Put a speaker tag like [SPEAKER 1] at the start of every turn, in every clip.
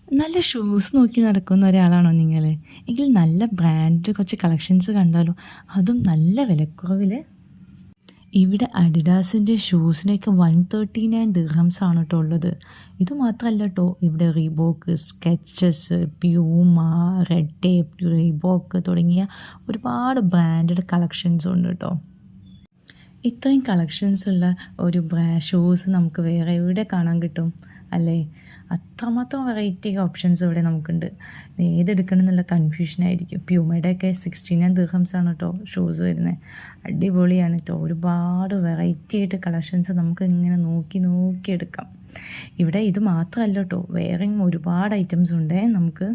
[SPEAKER 1] നല്ല ഷൂസ് നോക്കി നടക്കുന്ന ഒരാളാണോ നിങ്ങൾ? എങ്കിൽ നല്ല ബ്രാൻഡ് കുറച്ച് കളക്ഷൻസ് കണ്ടാലോ, അതും നല്ല വിലക്കുറവിൽ. ഇവിടെ അഡിഡാസിൻ്റെ ഷൂസിനൊക്കെ 139 ദിർഹംസ് ആണ് കേട്ടോ ഉള്ളത്. ഇതുമാത്രമല്ല കേട്ടോ, ഇവിടെ Reebok, sketches, Puma, red tape, Reebok തുടങ്ങിയ ഒരുപാട് ബ്രാൻഡഡ് കളക്ഷൻസും ഉണ്ട് കേട്ടോ. ഇത്രയും കളക്ഷൻസ് ഉള്ള ഒരു ഷൂസ് നമുക്ക് വേറെ എവിടെ കാണാൻ കിട്ടും അല്ലേ? അത്രമാത്രം വെറൈറ്റി ഓപ്ഷൻസ് ഇവിടെ നമുക്കുണ്ട്. ഏതെടുക്കണം എന്നുള്ള കൺഫ്യൂഷനായിരിക്കും. പ്യൂമയുടെയൊക്കെ 69 ദിർഹംസ് ആണ് കേട്ടോ ഷൂസ് വരുന്നത്. അടിപൊളിയാണ് കേട്ടോ. ഒരുപാട് വെറൈറ്റി ആയിട്ട് കളക്ഷൻസ് നമുക്ക് ഇങ്ങനെ നോക്കി നോക്കി എടുക്കാം. ഇവിടെ ഇത് മാത്രമല്ല കേട്ടോ, വേറെയും ഒരുപാട് ഐറ്റംസ് ഉണ്ട് നമുക്ക്.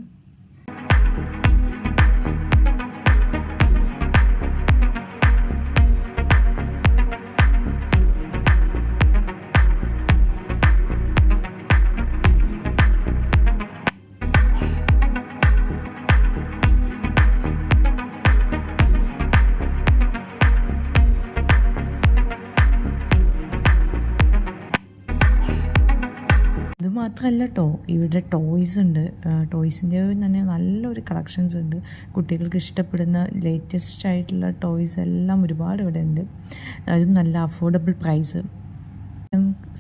[SPEAKER 1] ഇത് മാത്രമല്ല കേട്ടോ, ഇവിടെ ടോയ്സ് ഉണ്ട്. ടോയ്സിൻ്റെ തന്നെ നല്ലൊരു കളക്ഷൻസ് ഉണ്ട്. കുട്ടികൾക്ക് ഇഷ്ടപ്പെടുന്ന ലേറ്റസ്റ്റ് ആയിട്ടുള്ള ടോയ്സ് എല്ലാം ഒരുപാട് ഇവിടെ ഉണ്ട്. അതും നല്ല അഫോർഡബിൾ പ്രൈസ്,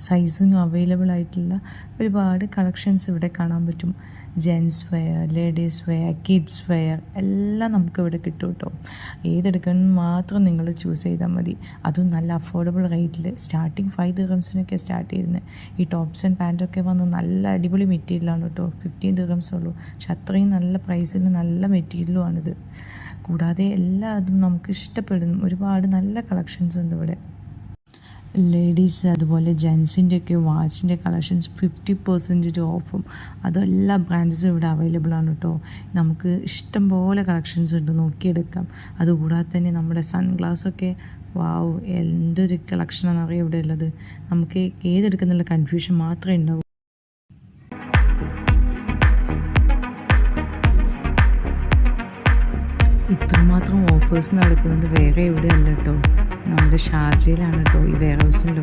[SPEAKER 1] സൈസിനും അവൈലബിൾ ആയിട്ടുള്ള ഒരുപാട് കളക്ഷൻസ് ഇവിടെ കാണാൻ പറ്റും. Gents wear, ladies wear, kids wear എല്ലാം നമുക്കിവിടെ കിട്ടും കേട്ടോ. ഏതെടുക്കണം മാത്രം നിങ്ങൾ ചൂസ് ചെയ്താൽ മതി. അതും നല്ല അഫോർഡബിൾ റേറ്റിൽ. സ്റ്റാർട്ടിങ് 5 ദിർഹംസിനൊക്കെ സ്റ്റാർട്ട് ചെയ്യുന്നത്. ഈ ടോപ്സ് ആൻഡ് പാൻറ്റൊക്കെ വന്ന് നല്ല അടിപൊളി മെറ്റീരിയലാണ് കേട്ടോ. 15 ദിർഹംസ് ഉള്ളൂ. പക്ഷെ അത്രയും നല്ല പ്രൈസിന് നല്ല മെറ്റീരിയലുമാണിത്. കൂടാതെ എല്ലാതും നമുക്ക് ഇഷ്ടപ്പെടും. ഒരുപാട് നല്ല കളക്ഷൻസ് ഉണ്ട് ഇവിടെ. ലേഡീസ് അതുപോലെ ജെൻസിൻ്റെയൊക്കെ വാച്ചിൻ്റെ കളക്ഷൻസ് 50% ഓഫും അതെല്ലാ ബ്രാൻഡ്സും ഇവിടെ അവൈലബിൾ ആണ് കേട്ടോ. നമുക്ക് ഇഷ്ടം പോലെ കളക്ഷൻസ് ഉണ്ട്, നോക്കിയെടുക്കാം. അതുകൂടാതെ തന്നെ നമ്മുടെ സൺഗ്ലാസൊക്കെ വാവ്, എന്തൊരു കളക്ഷനാണെന്ന് അറിയാം ഇവിടെ ഉള്ളത്. നമുക്ക് ഏതെടുക്കുന്നുള്ള കൺഫ്യൂഷൻ മാത്രമേ ഉണ്ടാവൂ. ഇത്രമാത്രം ഓഫേഴ്സ് നടക്കുന്നത് വേറെ എവിടെയല്ല കേട്ടോ, നമ്മുടെ ഷാർജയിലാണ് കേട്ടോ ഈ വെയർ ഹൗസിൻ്റെ